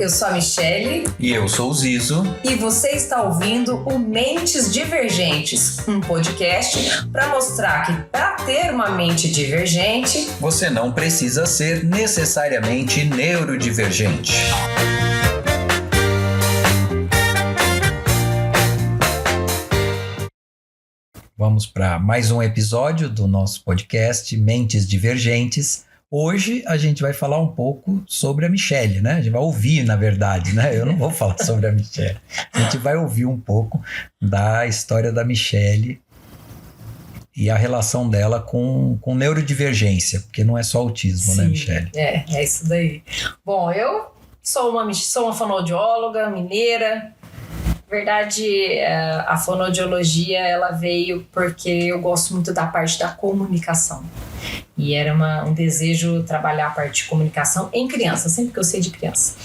eu sou a Michele. E eu sou o Zizo. E você está ouvindo o Mentes Divergentes, um podcast para mostrar que para ter uma mente divergente, você não precisa ser necessariamente neurodivergente. Vamos para mais um episódio do nosso podcast Mentes Divergentes. Hoje a gente vai falar um pouco sobre a Michele, né? A gente vai ouvir, na verdade, né? Eu não vou falar sobre a Michele. A gente vai ouvir um pouco da história da Michele e a relação dela com neurodivergência, porque não é só autismo, sim, né, Michele? É isso daí. Bom, eu sou uma fonoaudióloga mineira. Na verdade, a fonoaudiologia ela veio porque eu gosto muito da parte da comunicação. E era um desejo trabalhar a parte de comunicação em criança, sempre que eu sei de criança.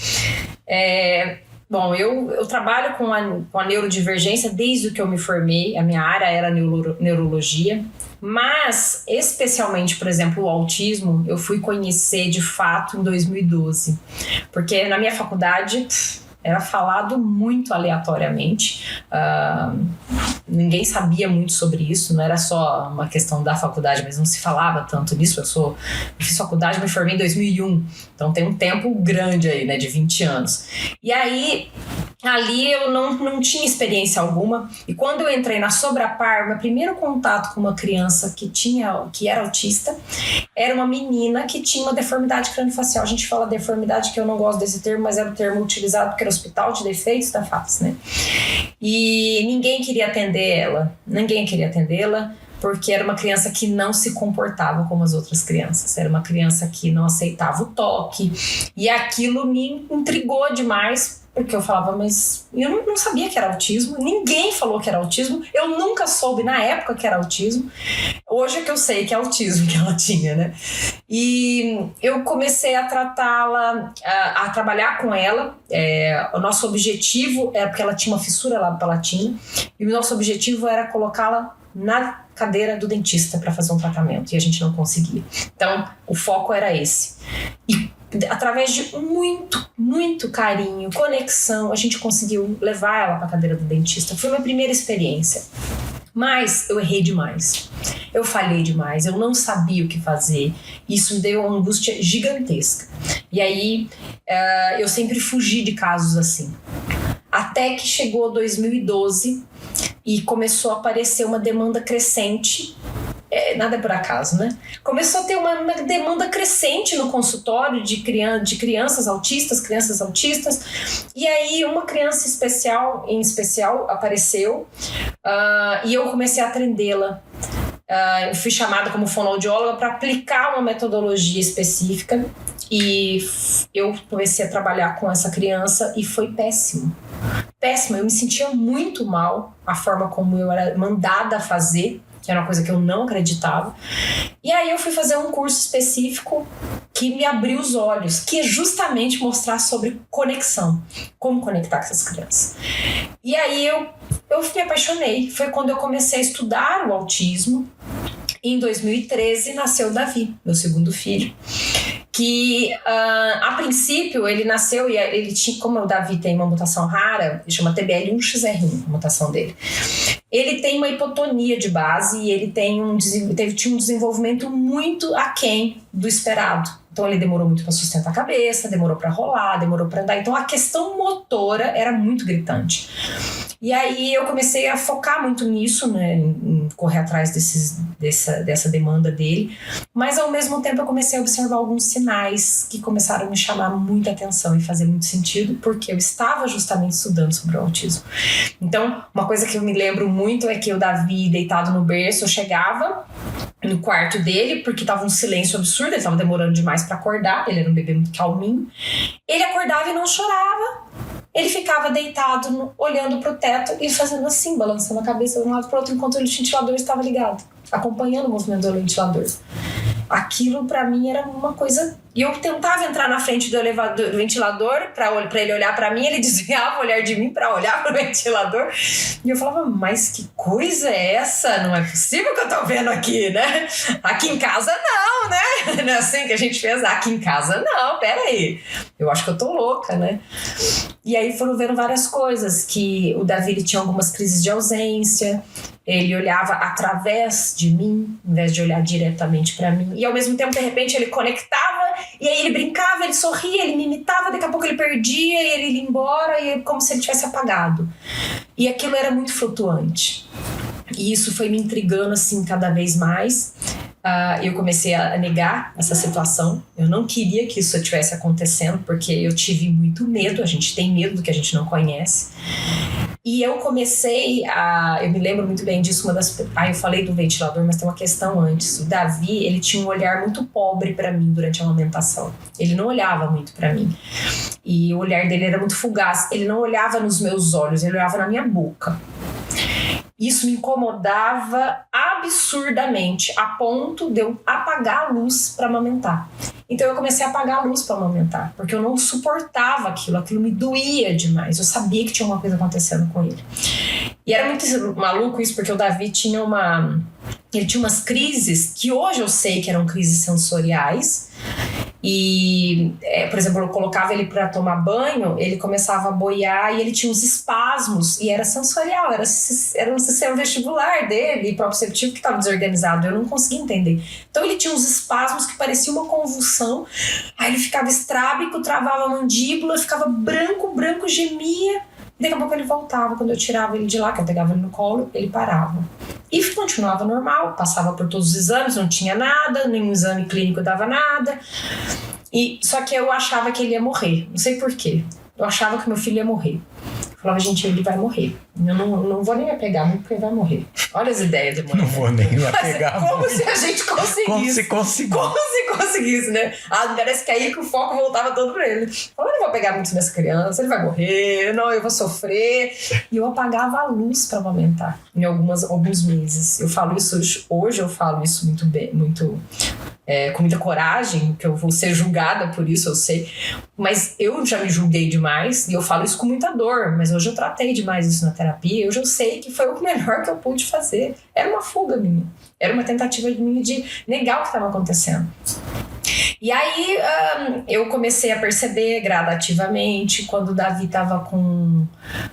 Bom, eu trabalho com a neurodivergência desde que eu me formei. A minha área era neurologia. Mas, especialmente, por exemplo, o autismo, eu fui conhecer de fato em 2012. Porque na minha faculdade era falado muito aleatoriamente, ninguém sabia muito sobre isso, não era só uma questão da faculdade, mas não se falava tanto nisso. Eu fiz faculdade, me formei em 2001, então tem um tempo grande aí, né, de 20 anos. E aí, ali eu não tinha experiência alguma, e quando eu entrei na Sobrapar, meu primeiro contato com uma criança que era autista, era uma menina que tinha uma deformidade craniofacial. A gente fala deformidade, que eu não gosto desse termo, mas era o termo utilizado porque era Hospital de Defeitos da face, né? E ninguém queria atendê-la, porque era uma criança que não se comportava como as outras crianças. Era uma criança que não aceitava o toque, e aquilo me intrigou demais, porque eu falava, mas eu não sabia que era autismo, ninguém falou que era autismo, eu nunca soube na época que era autismo. Hoje é que eu sei que é autismo que ela tinha, né? E eu comecei a tratá-la, a trabalhar com ela. O nosso objetivo era, porque ela tinha uma fissura lábio-palatina, e o nosso objetivo era colocá-la na cadeira do dentista para fazer um tratamento, e a gente não conseguia. Então, o foco era esse. E através de muito carinho, conexão, a gente conseguiu levar ela para a cadeira do dentista. Foi minha primeira experiência. Mas eu errei demais. Eu falhei demais, eu não sabia o que fazer. Isso me deu uma angústia gigantesca. E aí, eu sempre fugi de casos assim. Até que chegou 2012 e começou a aparecer uma demanda crescente. Nada é por acaso, né? Começou a ter uma demanda crescente no consultório de crianças autistas, e aí uma criança em especial apareceu, e eu comecei a atendê-la. Eu fui chamada como fonoaudióloga para aplicar uma metodologia específica, e eu comecei a trabalhar com essa criança e foi péssimo. Eu me sentia muito mal, a forma como eu era mandada a fazer, que era uma coisa que eu não acreditava. E aí eu fui fazer um curso específico que me abriu os olhos, que é justamente mostrar sobre conexão, como conectar com essas crianças. E aí eu me apaixonei. Foi quando eu comecei a estudar o autismo. Em 2013 nasceu o Davi, meu segundo filho, que a princípio ele nasceu e ele tinha, como o Davi tem uma mutação rara, ele chama TBL1XR1, a mutação dele. Ele tem uma hipotonia de base e ele tinha um desenvolvimento muito aquém do esperado. Então ele demorou muito para sustentar a cabeça, demorou para rolar, demorou para andar. Então a questão motora era muito gritante. E aí eu comecei a focar muito nisso, né, em correr atrás dessa demanda dele. Mas ao mesmo tempo eu comecei a observar alguns sinais que começaram a me chamar muita atenção e fazer muito sentido, porque eu estava justamente estudando sobre o autismo. Então, uma coisa que eu me lembro muito é que o Davi, deitado no berço, eu chegava no quarto dele, porque estava um silêncio absurdo, ele estava demorando demais para acordar, ele era um bebê muito calminho. Ele acordava e não chorava. Ele ficava deitado, olhando pro teto e fazendo assim, balançando a cabeça de um lado pro outro, enquanto o ventilador estava ligado, acompanhando o movimento do ventilador. Aquilo, para mim, era uma coisa E eu tentava entrar na frente do ventilador pra ele olhar pra mim, ele desviava o olhar de mim pra olhar pro ventilador. E eu falava, mas que coisa é essa? Não é possível que eu tô vendo aqui, né? Aqui em casa não, né? Não é assim que a gente fez? Aqui em casa não, peraí. Eu acho que eu tô louca, né? E aí foram vendo várias coisas, que o Davi ele tinha algumas crises de ausência, ele olhava através de mim, em vez de olhar diretamente pra mim. E ao mesmo tempo, de repente, ele conectava, e aí ele brincava, ele sorria, ele me imitava, daqui a pouco ele perdia, e ele ia embora, e como se ele tivesse apagado. E aquilo era muito flutuante. E isso foi me intrigando, assim, cada vez mais. Eu comecei a negar essa situação. Eu não queria que isso estivesse acontecendo, porque eu tive muito medo. A gente tem medo do que a gente não conhece. E eu comecei eu me lembro muito bem disso, eu falei do ventilador, mas tem uma questão antes. O Davi, ele tinha um olhar muito pobre para mim durante a amamentação. Ele não olhava muito para mim. E o olhar dele era muito fugaz. Ele não olhava nos meus olhos, ele olhava na minha boca. Isso me incomodava absurdamente, a ponto de eu apagar a luz para amamentar. Então eu comecei a apagar a luz para amamentar, porque eu não suportava aquilo me doía demais. Eu sabia que tinha uma coisa acontecendo com ele. E era muito maluco isso, porque o Davi tinha umas crises que hoje eu sei que eram crises sensoriais. E, por exemplo, eu colocava ele para tomar banho, ele começava a boiar e ele tinha uns espasmos, e era sensorial, era um sistema vestibular dele, proprioceptivo, que estava desorganizado, eu não conseguia entender. Então ele tinha uns espasmos que parecia uma convulsão, aí ele ficava estrábico, travava a mandíbula, ficava branco, gemia, e daqui a pouco ele voltava. Quando eu tirava ele de lá, que eu pegava ele no colo, ele parava. E continuava normal, passava por todos os exames, não tinha nada, nenhum exame clínico dava nada. Só que eu achava que ele ia morrer, não sei porquê. Eu achava que meu filho ia morrer. Eu falava, gente, ele vai morrer. Eu não vou nem me apegar muito, porque ele vai morrer. Olha as ideias de mãe. Não vou nem me apegar como muito. Se a gente conseguisse. Como se conseguisse, né? Parece que aí que o foco voltava todo pra ele. Eu não vou pegar muito nessa criança, ele vai morrer, não, eu vou sofrer. E eu apagava a luz pra amamentar em alguns meses. Eu falo isso hoje, eu falo isso muito bem, com muita coragem, que eu vou ser julgada por isso, eu sei. Mas eu já me julguei demais, e eu falo isso com muita dor, mas hoje eu tratei demais isso na terapia, hoje eu sei que foi o melhor que eu pude fazer. Era uma fuga minha, era uma tentativa minha de negar o que estava acontecendo. E aí eu comecei a perceber gradativamente, quando o Davi estava com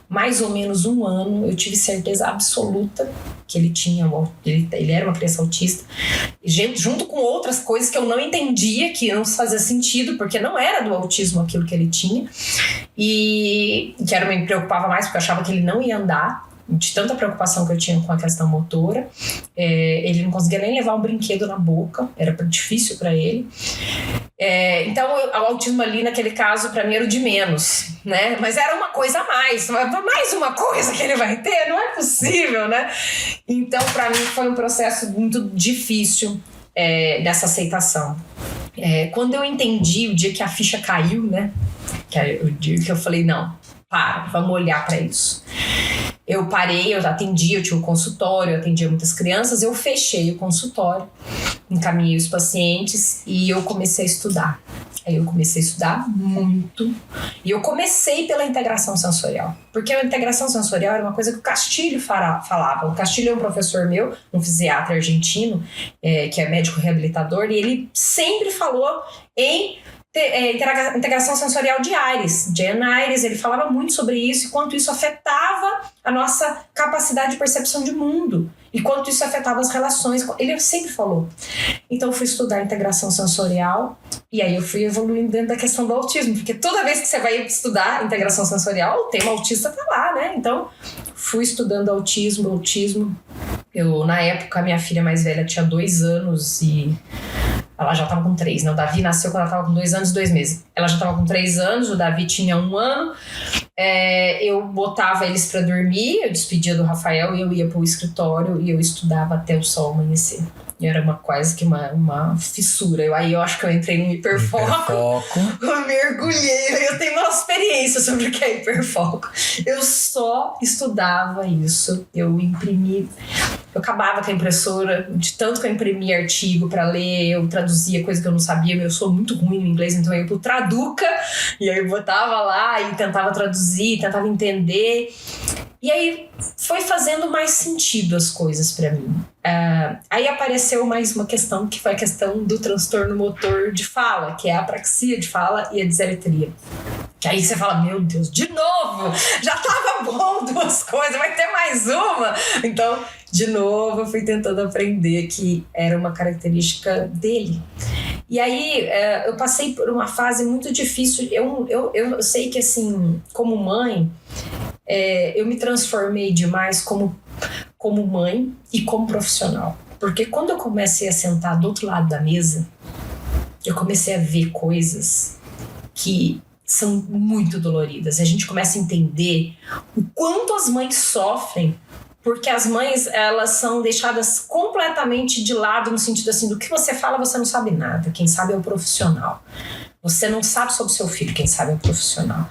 mais ou menos 1 ano, eu tive certeza absoluta que ele era uma criança autista, junto com outras coisas que eu não entendia, que não fazia sentido, porque não era do autismo aquilo que ele tinha, e que me preocupava mais, porque eu achava que ele não ia andar, de tanta preocupação que eu tinha com a questão motora. Ele não conseguia nem levar um brinquedo na boca, era difícil para ele. Então o autismo ali naquele caso para mim era o de menos, né? Mas era uma coisa a mais uma coisa que ele vai ter, não é possível, né? Então para mim foi um processo muito difícil dessa aceitação. Quando eu entendi, o dia que a ficha caiu, né? O dia que eu falei, não, vamos olhar para isso. Eu parei, eu atendia, eu tinha um consultório, eu atendia muitas crianças, eu fechei o consultório, encaminhei os pacientes e eu comecei a estudar. Aí eu comecei a estudar muito, e eu comecei pela integração sensorial, porque a integração sensorial era uma coisa que o Castilho falava. O Castilho é um professor meu, um fisiatra argentino, que é médico reabilitador, e ele sempre falou em integração sensorial de Aires, Jan Aires. Ele falava muito sobre isso e quanto isso afetava a nossa capacidade de percepção de mundo e quanto isso afetava as relações. Ele sempre falou. Então eu fui estudar integração sensorial e aí eu fui evoluindo dentro da questão do autismo, porque toda vez que você vai estudar integração sensorial, o tema autista tá lá, né? Então fui estudando autismo. Na época, a minha filha mais velha tinha 2 anos e ela já estava com 3, né? O Davi nasceu quando ela estava com 2 anos e 2 meses. Ela já estava com 3 anos, o Davi tinha 1 ano. Eu botava eles para dormir, eu despedia do Rafael e eu ia para o escritório e eu estudava até o sol amanhecer. Era quase que uma fissura. Aí eu acho que eu entrei no hiperfoco. Eu mergulhei. Eu tenho uma experiência sobre o que é hiperfoco. Eu só estudava isso. Eu imprimi. Eu acabava com a impressora, de tanto que eu imprimia artigo para ler, eu traduzia coisa que eu não sabia, eu sou muito ruim no inglês, então eu ia pro Traduca, e aí eu botava lá e tentava traduzir, tentava entender. E aí foi fazendo mais sentido as coisas para mim. Aí apareceu mais uma questão, que foi a questão do transtorno motor de fala, que é a apraxia de fala e a diseletria. Que aí você fala, meu Deus, de novo! Já tava bom duas coisas, vai ter mais uma! Então, de novo, eu fui tentando aprender que era uma característica dele. E aí, eu passei por uma fase muito difícil. Eu sei que, assim, como mãe, eu me transformei demais como mãe e como profissional. Porque quando eu comecei a sentar do outro lado da mesa, eu comecei a ver coisas que são muito doloridas. A gente começa a entender o quanto as mães sofrem, porque as mães, elas são deixadas completamente de lado, no sentido assim, do que você fala, você não sabe nada. Quem sabe é o profissional. Você não sabe sobre o seu filho, quem sabe é o profissional.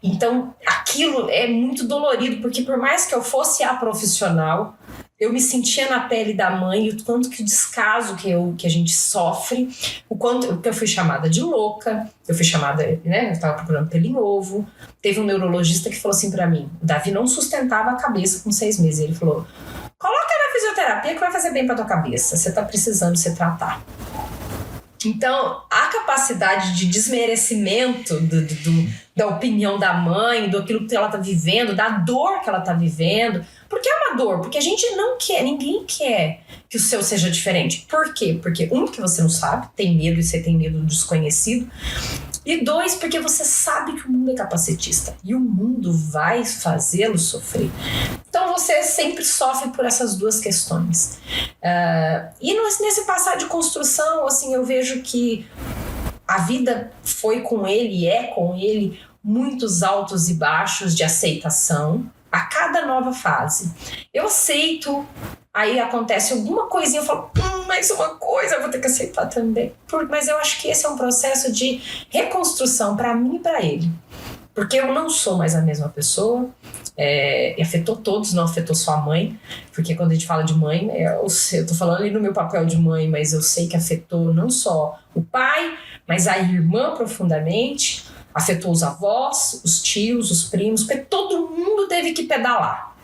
Então, aquilo é muito dolorido, porque por mais que eu fosse a profissional, eu me sentia na pele da mãe, o quanto que o descaso que a gente sofre, o quanto que eu fui chamada de louca, eu fui chamada, né, eu estava procurando pelo em ovo. Teve um neurologista que falou assim pra mim, o Davi não sustentava a cabeça com 6 meses, ele falou, coloca na fisioterapia que vai fazer bem pra tua cabeça, você tá precisando se tratar. Então, a capacidade de desmerecimento da opinião da mãe, daquilo que ela tá vivendo, da dor que ela tá vivendo, porque é uma dor, porque a gente não quer, ninguém quer que o seu seja diferente. Por quê? Porque, que você não sabe, tem medo e você tem medo do desconhecido. E 2, porque você sabe que o mundo é capacitista e o mundo vai fazê-lo sofrer. Então você sempre sofre por essas duas questões. E nesse passar de construção, assim, eu vejo que a vida foi com ele e é com ele muitos altos e baixos de aceitação a cada nova fase. Eu aceito, aí acontece alguma coisinha, eu falo, mais uma coisa, eu vou ter que aceitar também. Mas eu acho que esse é um processo de reconstrução para mim e para ele. Porque eu não sou mais a mesma pessoa, afetou todos, não afetou só a mãe, porque quando a gente fala de mãe, eu tô falando ali no meu papel de mãe, mas eu sei que afetou não só o pai, mas a irmã profundamente, afetou os avós, os tios, os primos, porque todo mundo teve que pedalar.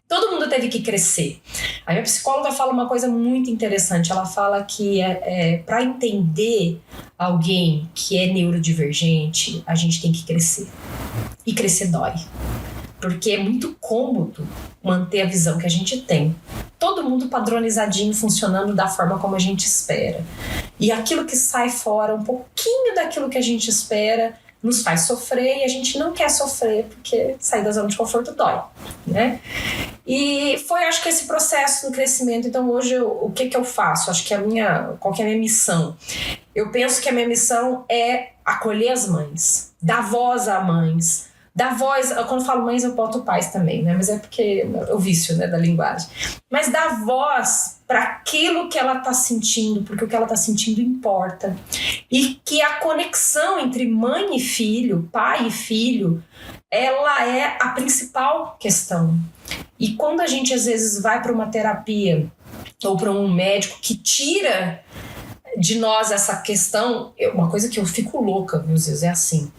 Todo mundo teve que crescer. A minha psicóloga fala uma coisa muito interessante. Ela fala que para entender alguém que é neurodivergente, a gente tem que crescer. E crescer dói. Porque é muito cômodo manter a visão que a gente tem. Todo mundo padronizadinho, funcionando da forma como a gente espera. E aquilo que sai fora, um pouquinho daquilo que a gente espera, nos faz sofrer, e a gente não quer sofrer porque sair da zona de conforto dói, né? E foi, acho que, esse processo do crescimento. Então hoje o que eu faço? Acho que qual que é a minha missão? Eu penso que a minha missão é acolher as mães, dar voz a mães, dar voz, quando eu falo mães eu boto pais também, né? Mas é porque é o vício, né, da linguagem. Mas dar voz para aquilo que ela está sentindo, porque o que ela está sentindo importa. E que a conexão entre mãe e filho, pai e filho, ela é a principal questão. E quando a gente às vezes vai para uma terapia ou para um médico que tira de nós essa questão, uma coisa que eu fico louca, viu, Zé, é assim,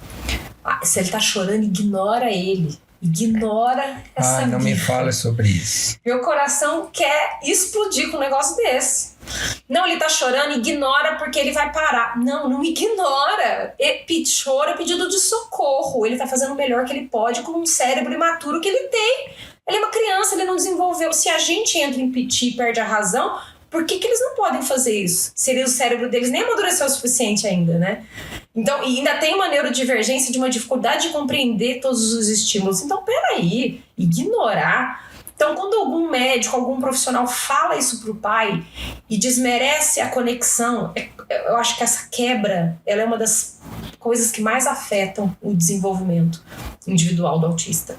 se ele tá chorando, ignora ele. Ignora essa não me fala sobre isso. Meu coração quer explodir com um negócio desse. Não, ele tá chorando, ignora porque ele vai parar. Não ignora. Chora é pedido de socorro. Ele tá fazendo o melhor que ele pode com um cérebro imaturo que ele tem. Ele é uma criança, ele não desenvolveu. Se a gente entra em piti e perde a razão, por que eles não podem fazer isso? Se o cérebro deles nem amadureceu o suficiente ainda, né? Então, e ainda tem uma neurodivergência de uma dificuldade de compreender todos os estímulos. Então, peraí, ignorar. Então, quando algum médico, algum profissional fala isso pro pai e desmerece a conexão, eu acho que essa quebra, ela é uma das coisas que mais afetam o desenvolvimento individual do autista.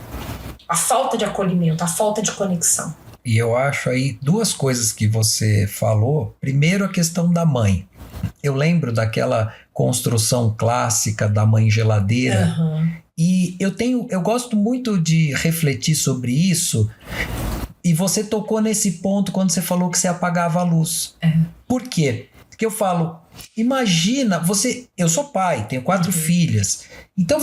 A falta de acolhimento, a falta de conexão. E eu acho aí duas coisas que você falou. Primeiro, a questão da mãe. Eu lembro daquela construção clássica da mãe geladeira. Uhum. E eu gosto muito de refletir sobre isso. E você tocou nesse ponto quando você falou que você apagava a luz. Por quê? Porque eu falo, imagina, eu sou pai, tenho 4 filhas. Então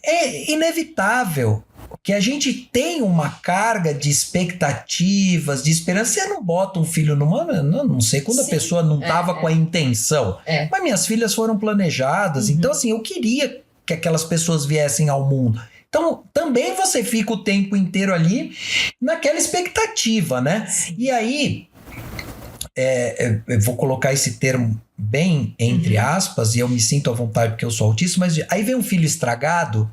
é inevitável que a gente tenha uma carga de expectativas, de esperança. Você não bota um filho numa... Não sei quando a pessoa não estava com a intenção. Mas minhas filhas foram planejadas. Então, assim, eu queria que aquelas pessoas viessem ao mundo. Então, também você fica o tempo inteiro ali naquela expectativa, né? Sim. E aí, eu vou colocar esse termo bem entre aspas, e eu me sinto à vontade porque eu sou autista, mas aí vem um filho estragado...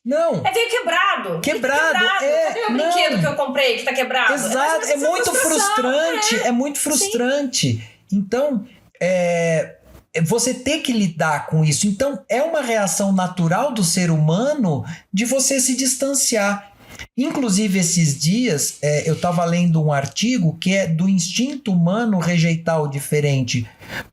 Não. Veio quebrado. Quebrado. Cadê o brinquedo que eu comprei que tá quebrado? Exato. É muito frustrante. É muito frustrante. Sim. Então, você ter que lidar com isso. Então, é uma reação natural do ser humano de você se distanciar. Inclusive, esses dias, eu estava lendo um artigo que é do instinto humano rejeitar o diferente.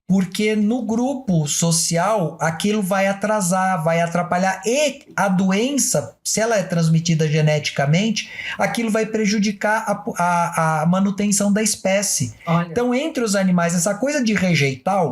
Porque no grupo social, aquilo vai atrasar, vai atrapalhar. E a doença, se ela é transmitida geneticamente, aquilo vai prejudicar a manutenção da espécie. Olha. Então, entre os animais, essa coisa de rejeitar...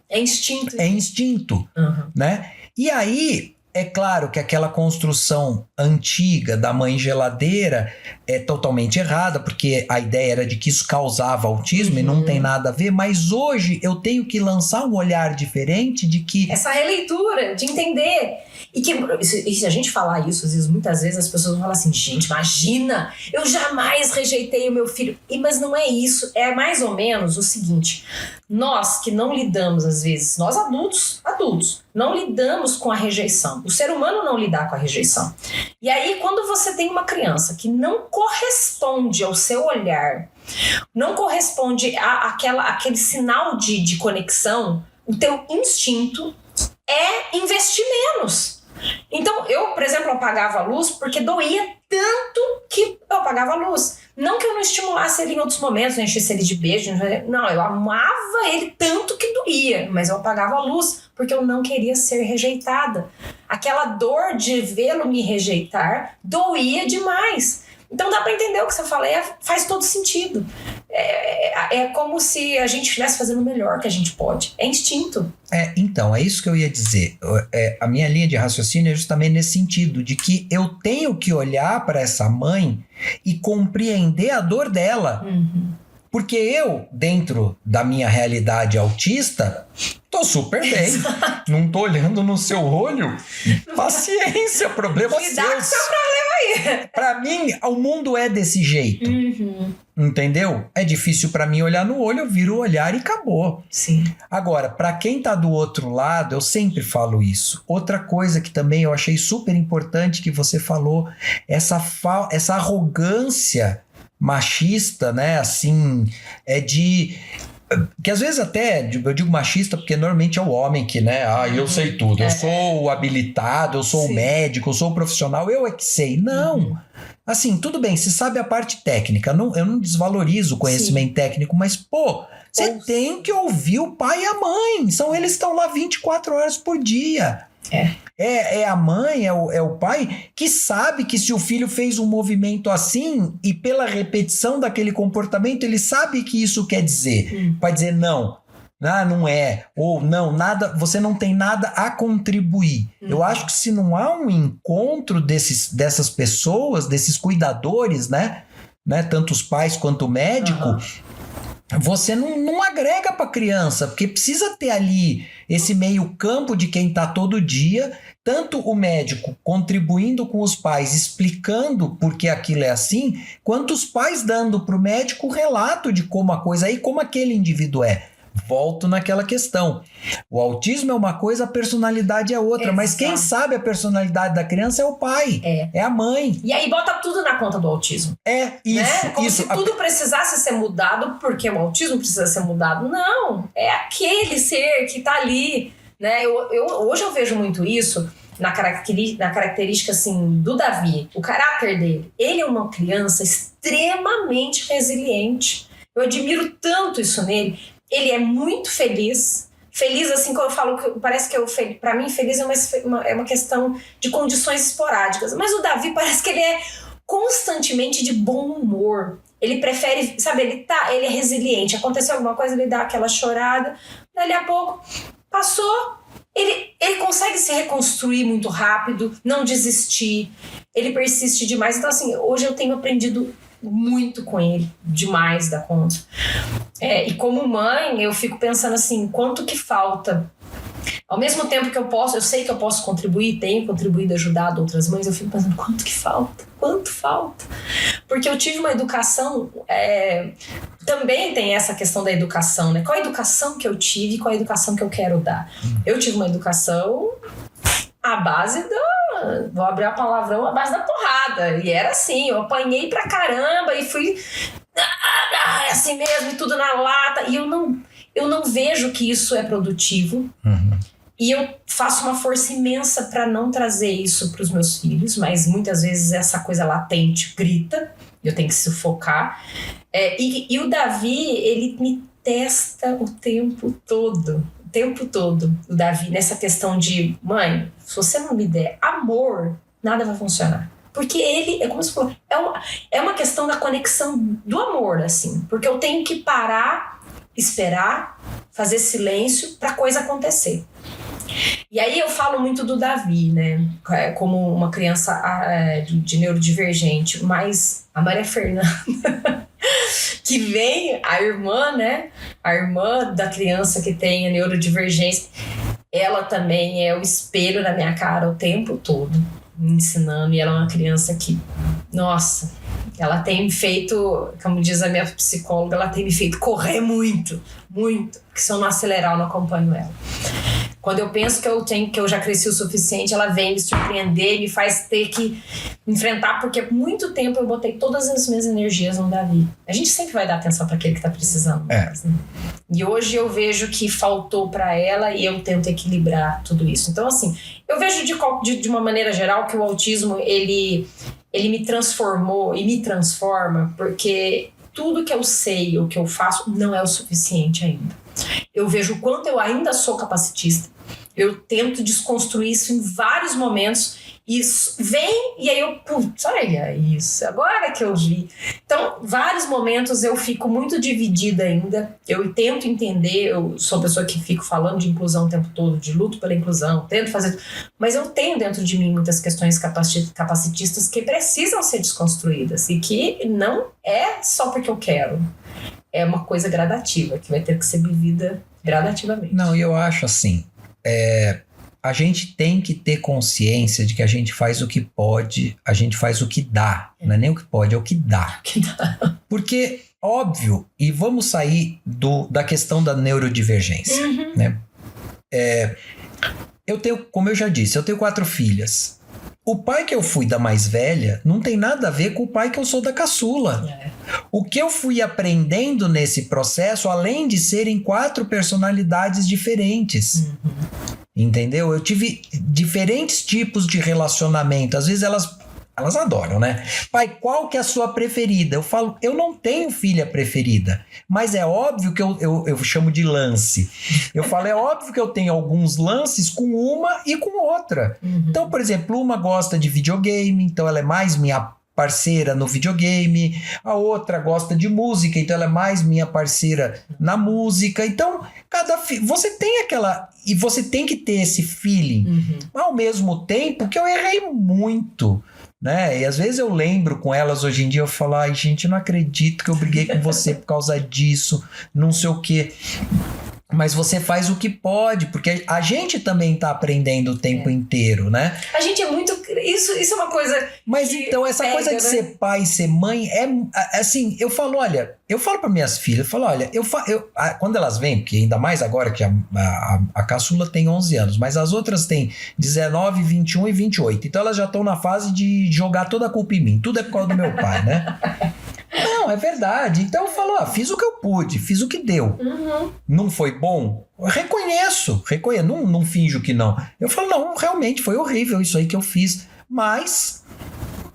É instinto. É instinto, né? E aí... É claro que aquela construção antiga da mãe geladeira é totalmente errada, porque a ideia era de que isso causava autismo e não tem nada a ver, mas hoje eu tenho que lançar um olhar diferente de que... Essa releitura, de entender. E se a gente falar isso, às vezes, muitas vezes as pessoas vão falar assim, gente, imagina, eu jamais rejeitei o meu filho. Mas não é isso, é mais ou menos o seguinte, nós que não lidamos às vezes, nós adultos, não lidamos com a rejeição. O ser humano não lidar com a rejeição. E aí, quando você tem uma criança que não corresponde ao seu olhar, não corresponde àquele sinal de conexão, o teu instinto é investir menos. Então, eu, por exemplo, apagava a luz porque doía tanto que eu apagava a luz. Não que eu não estimulasse ele em outros momentos, não enchesse ele de beijo. Não, eu amava ele tanto que doía, mas eu apagava a luz porque eu não queria ser rejeitada. Aquela dor de vê-lo me rejeitar doía demais. Então dá para entender o que você fala, faz todo sentido. É como se a gente estivesse fazendo o melhor que a gente pode. É instinto. Então, é isso que eu ia dizer. A minha linha de raciocínio é justamente nesse sentido, de que eu tenho que olhar para essa mãe e compreender a dor dela. Porque eu, dentro da minha realidade autista, tô super bem. Não tô olhando no seu olho. Paciência, problema seu. Lidar com o seu problema aí. Pra mim, o mundo é desse jeito. Entendeu? É difícil pra mim olhar no olho, eu viro o olhar e acabou. Sim. Agora, pra quem tá do outro lado, eu sempre falo isso. Outra coisa que também eu achei super importante que você falou, essa arrogância machista, né, assim, que às vezes até, eu digo machista porque normalmente é o homem que, né, eu sei tudo, eu sou o habilitado, eu sou o médico, eu sou o profissional, eu é que sei. Não, assim, tudo bem, você sabe a parte técnica, eu não desvalorizo o conhecimento técnico, mas, pô, você tem que ouvir o pai e a mãe, eles estão lá 24 horas por dia. É a mãe, é o pai que sabe que se o filho fez um movimento assim e pela repetição daquele comportamento, ele sabe que isso quer dizer. Vai dizer não é, ou não, nada, você não tem nada a contribuir. Eu acho que se não há um encontro dessas pessoas, desses cuidadores, né, tanto os pais quanto o médico, você não agrega para a criança, porque precisa ter ali esse meio campo de quem está todo dia, tanto o médico contribuindo com os pais, explicando por que aquilo é assim, quanto os pais dando para o médico o relato de como a coisa é e como aquele indivíduo é. Volto naquela questão. O autismo é uma coisa, a personalidade é outra. Exato. Mas quem sabe a personalidade da criança é o pai, é a mãe. E aí bota tudo na conta do autismo. Isso. Né? Como se tudo precisasse ser mudado porque o autismo precisa ser mudado. Não, é aquele ser que tá ali. Né? Hoje eu vejo muito isso. na característica assim, do Davi, o caráter dele. Ele é uma criança extremamente resiliente. Eu admiro tanto isso nele. Ele é muito feliz. Feliz, assim, quando eu falo que parece que pra mim, feliz é uma questão de condições esporádicas. Mas o Davi parece que ele é constantemente de bom humor. Ele prefere, sabe, ele é resiliente. Aconteceu alguma coisa, ele dá aquela chorada. Dali a pouco, passou. Ele consegue se reconstruir muito rápido, não desistir. Ele persiste demais. Então, assim, hoje eu tenho aprendido muito com ele, demais da conta. E como mãe, eu fico pensando assim, quanto que falta. Ao mesmo tempo que eu sei que eu posso contribuir, tenho contribuído, ajudado outras mães, eu fico pensando, quanto que falta? Quanto falta? Porque eu tive uma educação, também tem essa questão da educação, né? Qual a educação que eu tive e qual a educação que eu quero dar? Eu tive uma educação à base vou abrir a palavrão, à base da porrada. E era assim, eu apanhei pra caramba e fui assim mesmo, e tudo na lata. E eu não vejo que isso é produtivo. E eu faço uma força imensa para não trazer isso para os meus filhos, mas muitas vezes essa coisa latente grita, eu tenho que sufocar. E o Davi, ele me testa o tempo todo. O Davi, nessa questão de, mãe, se você não me der amor, nada vai funcionar. Porque ele, é como se for, é uma questão da conexão do amor, assim. Porque eu tenho que parar, esperar, fazer silêncio para a coisa acontecer. E aí eu falo muito do Davi, né? Como uma criança de neurodivergente. Mas a Maria Fernanda, que vem, a irmã, né? A irmã da criança que tem a neurodivergência, ela também é o espelho na minha cara o tempo todo, me ensinando. E ela é uma criança que, nossa, ela tem me feito, como diz a minha psicóloga, ela tem me feito correr muito, muito. Porque se eu não acelerar, eu não acompanho ela. Quando eu penso que eu já cresci o suficiente, ela vem me surpreender, me faz ter que enfrentar, porque por muito tempo eu botei todas as minhas energias no Davi. A gente sempre vai dar atenção para aquele que tá precisando mais, né? E hoje eu vejo que faltou para ela e eu tento equilibrar tudo isso. Então, assim, eu vejo de uma maneira geral que o autismo, ele me transformou e me transforma, porque tudo que eu sei, o que eu faço, não é o suficiente ainda. Eu vejo o quanto eu ainda sou capacitista. Eu tento desconstruir isso em vários momentos. Isso vem e aí eu, putz, olha isso, agora que eu vi. Então, vários momentos eu fico muito dividida ainda. Eu tento entender, eu sou uma pessoa que fico falando de inclusão o tempo todo, de luto pela inclusão, tento fazer. Mas eu tenho dentro de mim muitas questões capacitistas que precisam ser desconstruídas e que não é só porque eu quero. É uma coisa gradativa, que vai ter que ser vivida gradativamente. Não, e eu acho assim, a gente tem que ter consciência de que a gente faz o que pode, a gente faz o que dá. Não é nem o que pode, é o que dá. Porque, óbvio, e vamos sair da questão da neurodivergência, né? Eu tenho, como eu já disse, eu tenho 4 filhas. O pai que eu fui da mais velha não tem nada a ver com o pai que eu sou da caçula. O que eu fui aprendendo nesse processo, além de serem 4 personalidades diferentes. Entendeu? Eu tive diferentes tipos de relacionamento. Às vezes elas adoram, né? Pai, qual que é a sua preferida? Eu falo, eu não tenho filha preferida, mas é óbvio que eu chamo de lance. Eu falo, é óbvio que eu tenho alguns lances com uma e com outra. Então, por exemplo, uma gosta de videogame, então ela é mais minha parceira no videogame, a outra gosta de música, então ela é mais minha parceira na música. Então, você tem aquela... E você tem que ter esse feeling. Ao mesmo tempo que eu errei muito, né? E às vezes eu lembro com elas hoje em dia, eu falo, ai gente, eu não acredito que eu briguei com você por causa disso, não sei o quê. Mas você faz o que pode, porque a gente também tá aprendendo o tempo inteiro, né? A gente é muito... Isso é uma coisa... Mas então, essa coisa de ser pai e ser mãe, assim, eu falo para minhas filhas, eu falo, olha, quando elas vêm, porque ainda mais agora que a caçula tem 11 anos, mas as outras têm 19, 21 e 28. Então elas já estão na fase de jogar toda a culpa em mim. Tudo é por causa do meu pai, né? Não, é verdade. Então eu falo, fiz o que eu pude, fiz o que deu. Não foi bom? Eu reconheço, não finjo que não. Eu falo, não, realmente foi horrível isso aí que eu fiz. Mas,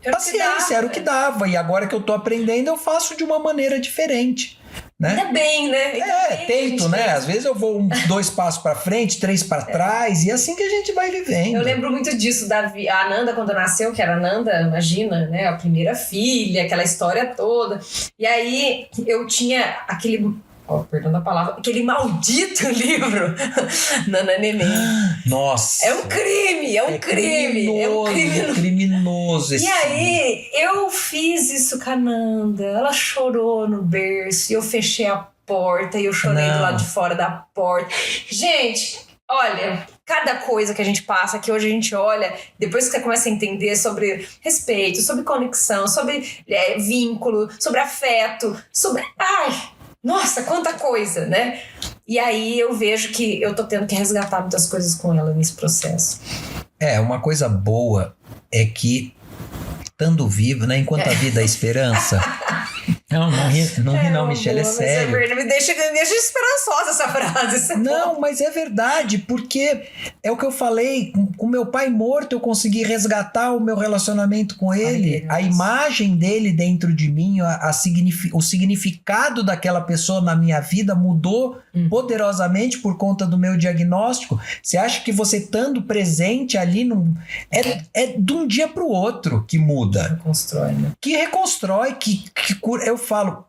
paciência, era o que dava. E agora que eu tô aprendendo, eu faço de uma maneira diferente. Né? Ainda bem, né? Tento, né? Às vezes eu vou 2 passos para frente, 3 para trás, e é assim que a gente vai vivendo. Eu lembro muito disso, a Nanda quando nasceu, que era a Nanda, imagina, né? A primeira filha, aquela história toda. E aí eu tinha aquele... perdão da palavra, aquele maldito livro Nana Neném. Nossa! É um crime, é um crime. É criminoso esse E aí, eu fiz isso com a Nanda, ela chorou no berço, e eu fechei a porta, e eu chorei do lado de fora da porta. Gente, olha, cada coisa que a gente passa, que hoje a gente olha, depois que você começa a entender sobre respeito, sobre conexão, sobre vínculo, sobre afeto, sobre... Nossa, quanta coisa, né? E aí eu vejo que eu tô tendo que resgatar muitas coisas com ela nesse processo. Uma coisa boa é que, estando vivo, né? Enquanto a vida é esperança... Não ri, Michele, é sério. Me deixa esperançosa essa frase. Não, mas é verdade, porque é o que eu falei, com meu pai morto eu consegui resgatar o meu relacionamento com ele, a imagem dele dentro de mim, o significado daquela pessoa na minha vida mudou poderosamente por conta do meu diagnóstico. Você acha que você estando presente ali, é de um dia para o outro que muda. Reconstrói, né? Que reconstrói, que cura. Eu falo,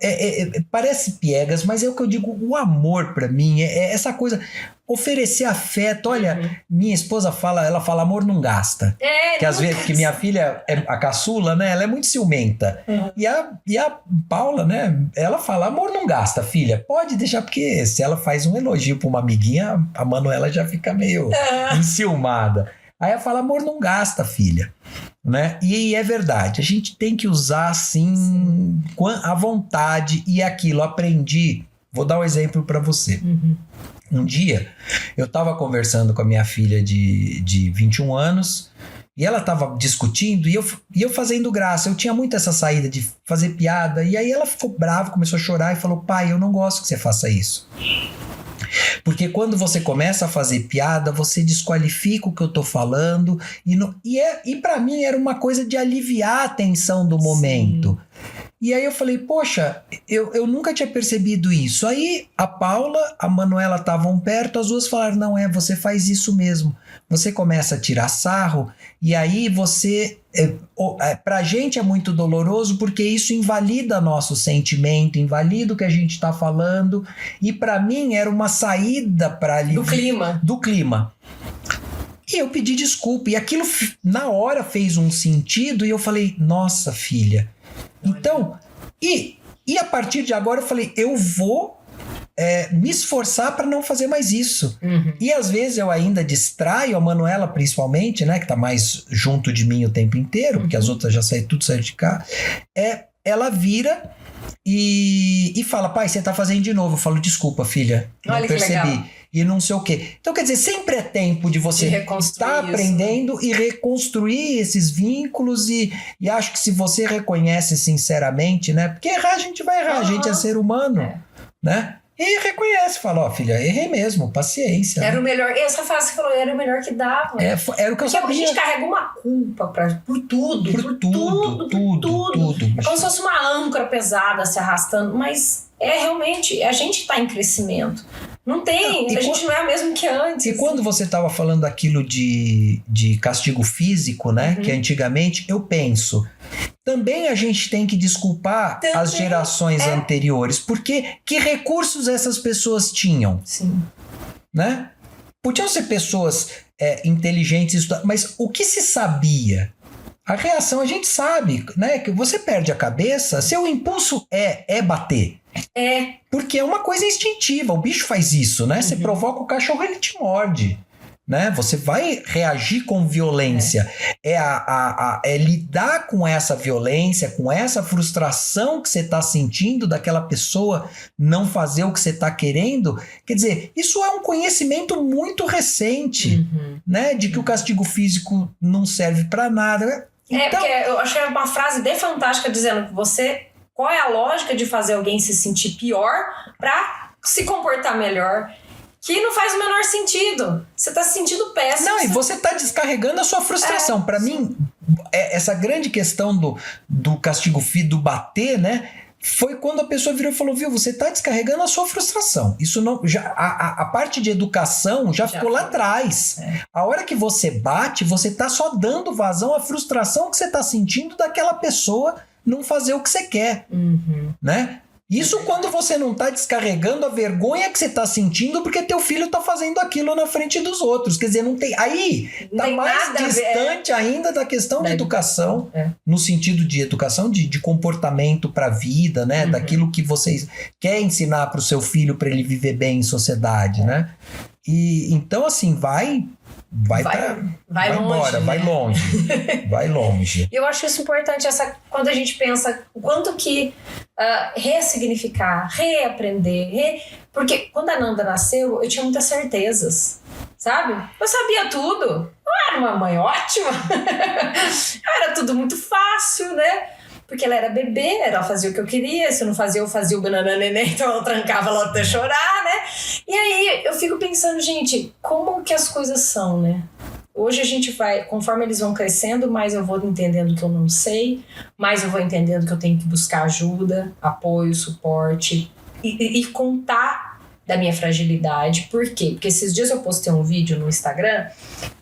parece piegas, mas é o que eu digo, o amor pra mim é essa coisa, oferecer afeto. Olha, minha esposa ela fala, amor não gasta. Que às vezes, que minha filha é a caçula, né, ela é muito ciumenta. E a Paula, né, ela fala, amor não gasta, filha, pode deixar, porque se ela faz um elogio pra uma amiguinha, a Manuela já fica meio enciumada. Aí ela fala, amor não gasta, filha. Né? E é verdade, a gente tem que usar assim à vontade, e aquilo, aprendi. Vou dar um exemplo para você. Um dia eu estava conversando com a minha filha de 21 anos e ela estava discutindo e eu fazendo graça. Eu tinha muito essa saída de fazer piada, e aí ela ficou brava, começou a chorar e falou, pai, eu não gosto que você faça isso. Porque quando você começa a fazer piada, você desqualifica o que eu tô falando. E para mim era uma coisa de aliviar a tensão do momento. E aí eu falei, poxa, eu nunca tinha percebido isso. Aí a Paula, a Manuela estavam perto, as duas falaram, não, você faz isso mesmo. Você começa a tirar sarro, e aí você... pra gente é muito doloroso, porque isso invalida nosso sentimento, invalida o que a gente está falando, e para mim era uma saída para aliviar do clima. E eu pedi desculpa, e aquilo na hora fez um sentido, e eu falei, nossa, filha. Então, e a partir de agora eu falei, eu vou me esforçar para não fazer mais isso. E às vezes eu ainda distraio a Manuela, principalmente, né, que tá mais junto de mim o tempo inteiro, porque as outras já saíram de cá. Ela vira e fala, pai, você tá fazendo de novo. Eu falo, desculpa, filha, não percebi. E não sei o quê. Então, quer dizer, sempre é tempo de você estar aprendendo e reconstruir esses vínculos, e acho que se você reconhece sinceramente, né? Porque errar a gente vai errar, a gente é ser humano, né? E reconhece, fala, ó, filha, errei mesmo, paciência. Era o melhor, essa frase que você falou, era o melhor que dava. Era o que eu sabia. A gente carrega uma culpa por tudo. Por tudo. É como se fosse uma âncora pesada se arrastando, mas realmente, a gente tá em crescimento. Não tem, a gente não é o mesmo que antes. E quando você estava falando aquilo de castigo físico, né? Que antigamente, eu penso, também a gente tem que desculpar as gerações anteriores, porque que recursos essas pessoas tinham? Sim. Né? Podiam ser pessoas inteligentes, mas o que se sabia? A reação a gente sabe, né? Que você perde a cabeça, seu impulso é bater. Porque é uma coisa instintiva, o bicho faz isso, né? Você provoca o cachorro, ele te morde, né? Você vai reagir com violência. É lidar com essa violência, com essa frustração que você está sentindo daquela pessoa não fazer o que você está querendo. Quer dizer, isso é um conhecimento muito recente, né? De que o castigo físico não serve para nada. Então, porque eu achei uma frase bem fantástica dizendo que você Qual é a lógica de fazer alguém se sentir pior para se comportar melhor? Que não faz o menor sentido. Você tá se sentindo péssimo. Não, e você tá descarregando a sua frustração. Para mim, essa grande questão do castigo do bater, né? Foi quando a pessoa virou e falou, viu, você tá descarregando a sua frustração. Isso não, já, a parte de educação já ficou lá atrás. A hora que você bate, você tá só dando vazão à frustração que você tá sentindo daquela pessoa não fazer o que você quer, né? Isso quando você não tá descarregando a vergonha que você tá sentindo porque teu filho tá fazendo aquilo na frente dos outros. Quer dizer, não tem... Aí tá mais distante ainda da questão de educação, no sentido de educação de comportamento pra vida, né? Daquilo que você quer ensinar pro seu filho para ele viver bem em sociedade, né? E então, assim, vai longe, né? Vai longe. Eu acho isso importante, quando a gente pensa o quanto que ressignificar, reaprender, porque quando a Nanda nasceu, eu tinha muitas certezas, sabe? Eu sabia tudo, eu era uma mãe ótima, era tudo muito fácil, né? Porque ela era bebê, ela fazia o que eu queria, se eu não fazia, eu fazia o banana neném, então eu trancava ela até chorar, né? E aí eu fico pensando, gente, como que as coisas são, né? Hoje a gente vai, conforme eles vão crescendo, mais eu vou entendendo que eu não sei, mais eu vou entendendo que eu tenho que buscar ajuda, apoio, suporte e contar da minha fragilidade. Por quê? Porque esses dias eu postei um vídeo no Instagram,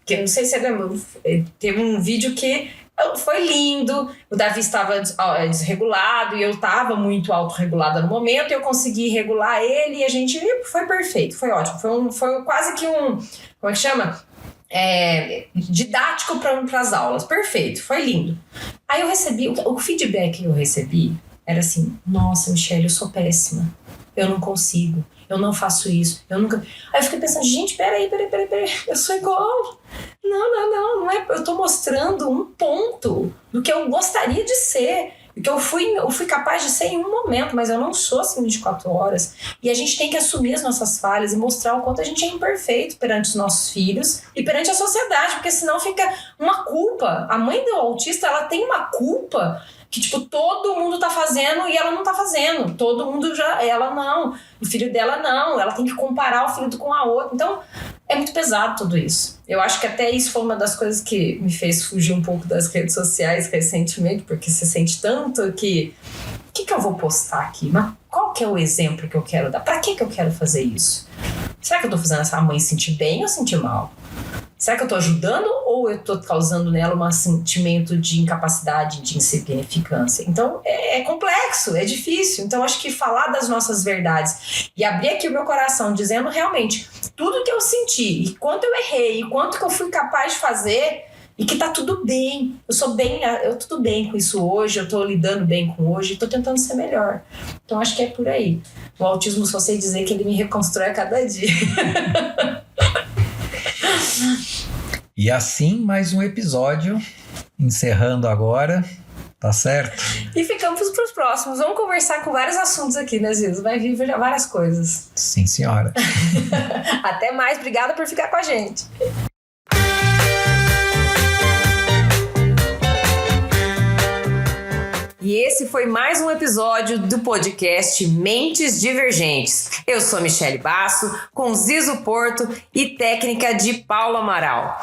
que eu não sei se você lembra, teve um vídeo que foi lindo, o Davi estava desregulado e eu estava muito autorregulada no momento, e eu consegui regular ele e a gente foi perfeito, foi ótimo, foi quase que como é que chama? Didático para as aulas, perfeito, foi lindo. Aí eu recebi, o feedback que eu recebi era assim, nossa, Michelle, eu sou péssima, eu não consigo, eu não faço isso, eu nunca... Aí eu fiquei pensando, gente, peraí, eu sou igual. Não é, eu tô mostrando um ponto do que eu gostaria de ser, do que eu fui capaz de ser em um momento, mas eu não sou assim 24 horas. E a gente tem que assumir as nossas falhas e mostrar o quanto a gente é imperfeito perante os nossos filhos e perante a sociedade, porque senão fica uma culpa. A mãe do autista, ela tem uma culpa que, tipo, todo mundo tá fazendo e ela não tá fazendo. Todo mundo ela não. O filho dela não. Ela tem que comparar o filho com a outra. Então, é muito pesado tudo isso. Eu acho que até isso foi uma das coisas que me fez fugir um pouco das redes sociais recentemente, porque você sente tanto que... O que eu vou postar aqui? Mas qual que é o exemplo que eu quero dar? Pra que eu quero fazer isso? Será que eu tô fazendo essa mãe sentir bem ou sentir mal? Será que eu tô ajudando ou eu tô causando nela um sentimento de incapacidade, de insignificância? Então, é complexo, é difícil. Então, acho que falar das nossas verdades e abrir aqui o meu coração, dizendo realmente tudo que eu senti, e quanto eu errei, e quanto que eu fui capaz de fazer, e que tá tudo bem. Eu tudo bem com isso hoje, eu tô lidando bem com hoje, e tô tentando ser melhor. Então, acho que é por aí. O autismo, só sei dizer que ele me reconstrói a cada dia. E assim, mais um episódio, encerrando agora, tá certo? E ficamos pros próximos. Vamos conversar com vários assuntos aqui, né, Zizo? Vai vir várias coisas. Sim, senhora. Até mais, obrigada por ficar com a gente. E esse foi mais um episódio do podcast Mentes Divergentes. Eu sou Michelle Basso, com Zizo Porto e técnica de Paulo Amaral.